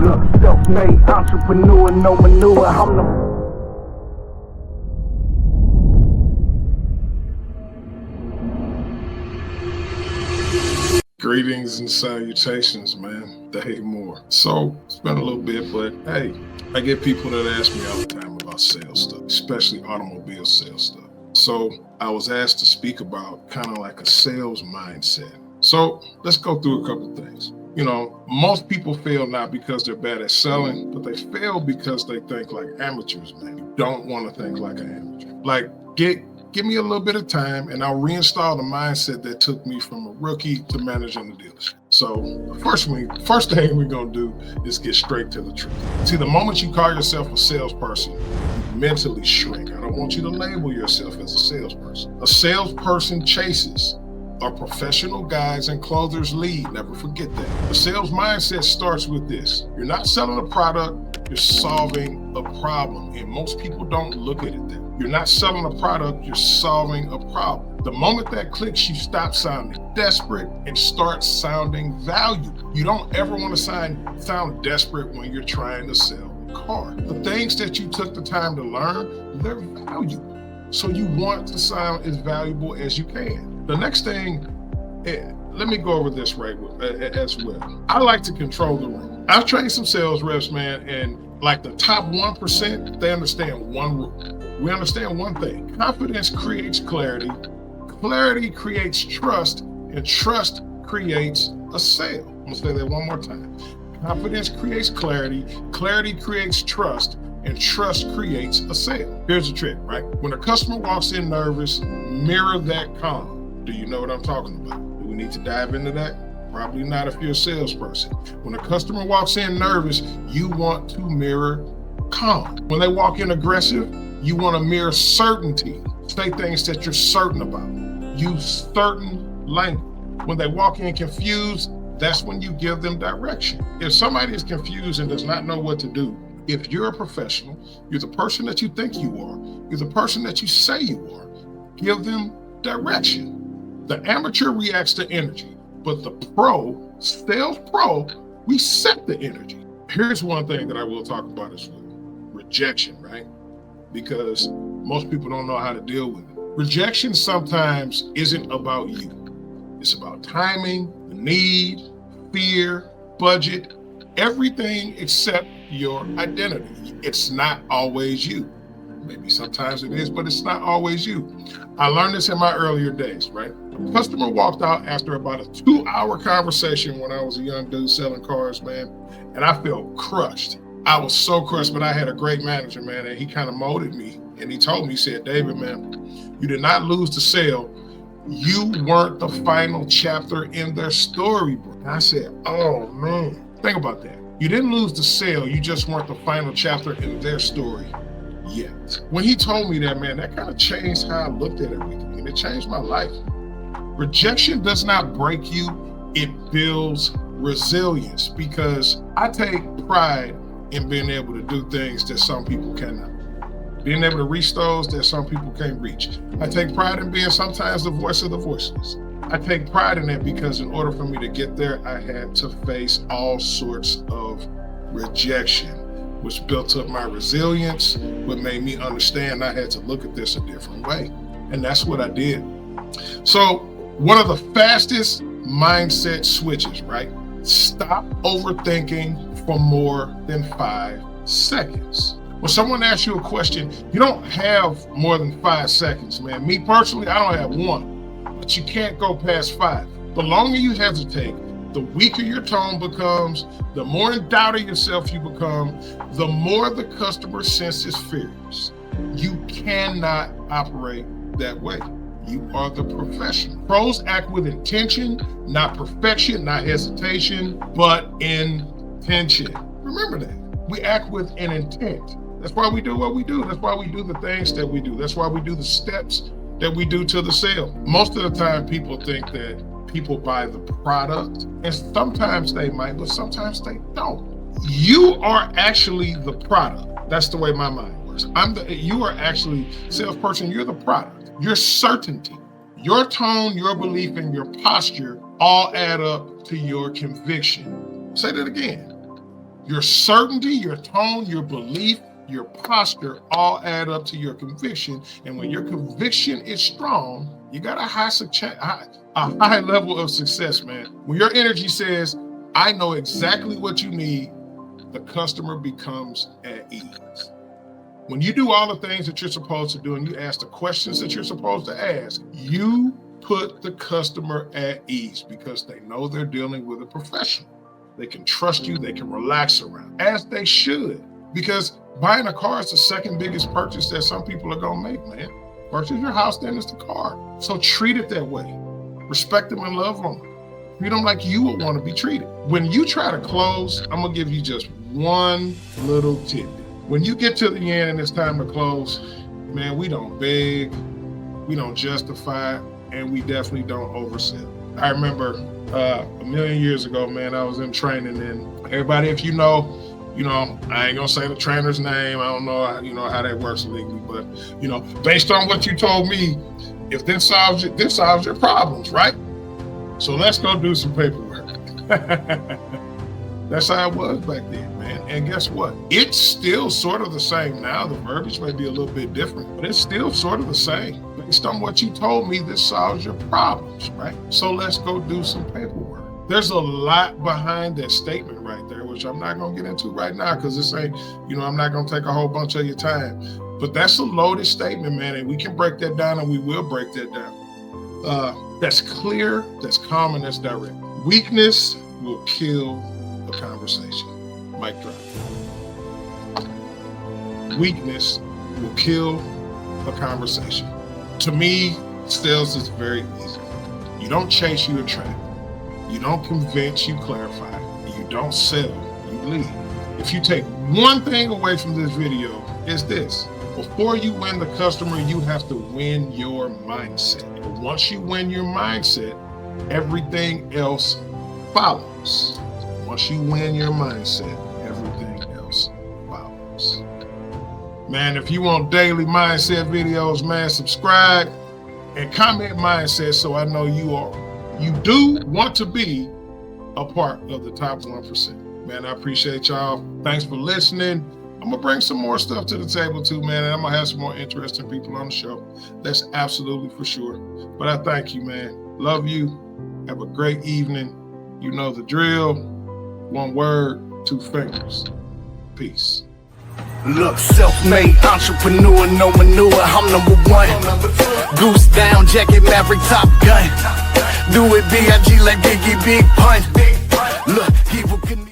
Look, self-made entrepreneur, no manure. I'm the Greetings and salutations, man. Dave Moore. So it's been a little bit, but hey, I get people that ask me all the time about sales stuff, especially automobile sales stuff. So I was asked to speak about kind of like a sales mindset. So let's go through a couple things. You know, most people fail not because they're bad at selling, but they fail because they think like amateurs, man. You don't want to think like an amateur. Like, give me a little bit of time and I'll reinstall the mindset that took me from a rookie to managing the dealership. So the first thing we're going to do is get straight to the truth. See, the moment you call yourself a salesperson, you mentally shrink. I don't want you to label yourself as a salesperson. A salesperson chases. A professional guides and closers lead. Never forget that. The sales mindset starts with this. You're not selling a product, you're solving a problem. And most people don't look at it that way. You're not selling a product, you're solving a problem. The moment that clicks, you stop sounding desperate and start sounding valuable. You don't ever want to sound desperate when you're trying to sell a car. The things that you took the time to learn, they're valuable. So you want to sound as valuable as you can. The next thing, let me go over this as well. I like to control the room. I've trained some sales reps, man, and like the top 1%, they understand one rule. We understand one thing. Confidence creates clarity. Clarity creates trust, and trust creates a sale. I'm gonna say that one more time. Confidence creates clarity. Clarity creates trust, and trust creates a sale. Here's the trick, right? When a customer walks in nervous, mirror that calm. Do you know what I'm talking about? Do we need to dive into that? Probably not if you're a salesperson. When a customer walks in nervous, you want to mirror calm. When they walk in aggressive, you want to mirror certainty. Say things that you're certain about. Use certain language. When they walk in confused, that's when you give them direction. If somebody is confused and does not know what to do, if you're a professional, you're the person that you think you are, you're the person that you say you are, give them direction. The amateur reacts to energy, but the sales pro, we set the energy. Here's one thing that I will talk about as well. Rejection, right? Because most people don't know how to deal with it. Rejection sometimes isn't about you. It's about timing, the need, fear, budget, everything except your identity. It's not always you. Maybe sometimes it is, but it's not always you. I learned this in my earlier days, right? A customer walked out after about a 2-hour conversation when I was a young dude selling cars, man, and I felt crushed. I was so crushed, but I had a great manager, man, and he kind of molded me. And he told me, he said, David, man, you did not lose the sale. You weren't the final chapter in their story, bro. And I said, oh, man. Think about that. You didn't lose the sale. You just weren't the final chapter in their story yet. When he told me that, man, that kind of changed how I looked at everything. And it changed my life. Rejection does not break you. It builds resilience, because I take pride in being able to do things that some people cannot. Being able to reach those that some people can't reach. I take pride in being sometimes the voice of the voiceless. I take pride in that because in order for me to get there, I had to face all sorts of rejection, which built up my resilience, what made me understand I had to look at this a different way. And that's what I did. So one of the fastest mindset switches, right? Stop overthinking for more than 5 seconds. When someone asks you a question, you don't have more than 5 seconds, man. Me personally, I don't have 1, but you can't go past 5. The longer you hesitate, the weaker your tone becomes, the more in doubt of yourself you become, the more the customer senses fears. You cannot operate that way. You are the professional. Pros act with intention, not perfection, not hesitation, but intention. Remember that. We act with an intent. That's why we do what we do. That's why we do the things that we do. That's why we do the steps that we do to the sale. Most of the time, people think that people buy the product, and sometimes they might, but sometimes they don't. You are actually the product. That's the way my mind works. You are actually, salesperson, you're the product. Your certainty, your tone, your belief, and your posture all add up to your conviction. Say that again. Your certainty, your tone, your belief, your posture all add up to your conviction. And when your conviction is strong, you got a high level of success, man. When your energy says, I know exactly what you need, the customer becomes at ease. When you do all the things that you're supposed to do and you ask the questions that you're supposed to ask, you put the customer at ease because they know they're dealing with a professional. They can trust you, they can relax around, as they should. Because buying a car is the second biggest purchase that some people are gonna make, man. First is your house, then it's the car. So treat it that way. Respect them and love them. Treat them like you would want to be treated. When you try to close, I'm gonna give you just one little tidbit. When you get to the end and it's time to close, man, we don't beg, we don't justify, and we definitely don't oversell. I remember a million years ago, man, I was in training, and everybody, if you know, I ain't gonna say the trainer's name. I don't know, how that works legally, but based on what you told me, if this solves your problems, right? So let's go do some paperwork. That's how it was back then, man. And guess what? It's still sort of the same now. The verbiage may be a little bit different, but it's still sort of the same. Based on what you told me, this solves your problems, right? So let's go do some paperwork. There's a lot behind that statement right there, which I'm not gonna get into right now because this ain't, I'm not gonna take a whole bunch of your time. But that's a loaded statement, man, and we can break that down, and we will break that down. That's clear, that's calm, and that's direct. Weakness will kill a conversation. Mic drop. Weakness will kill a conversation. To me, sales is very easy. You don't chase, you attract. You don't convince, you clarify. You don't sell, you lead. If you take one thing away from this video, it's this. Before you win the customer, you have to win your mindset. And once you win your mindset, everything else follows. Once you win your mindset, everything else follows. Man, if you want daily mindset videos, man, subscribe and comment mindset so I know you do want to be a part of the top 1%. Man, I appreciate y'all. Thanks for listening. I'm gonna bring some more stuff to the table too, man, and I'm gonna have some more interesting people on the show. That's absolutely for sure. But I thank you, man. Love you. Have a great evening. You know the drill. One word, two fingers. Peace. Look, self-made entrepreneur, no manure, I'm number one. Goose down, jacket, Maverick, Top Gun. Do it B.I.G. like Biggie, Big Pun. Look, people can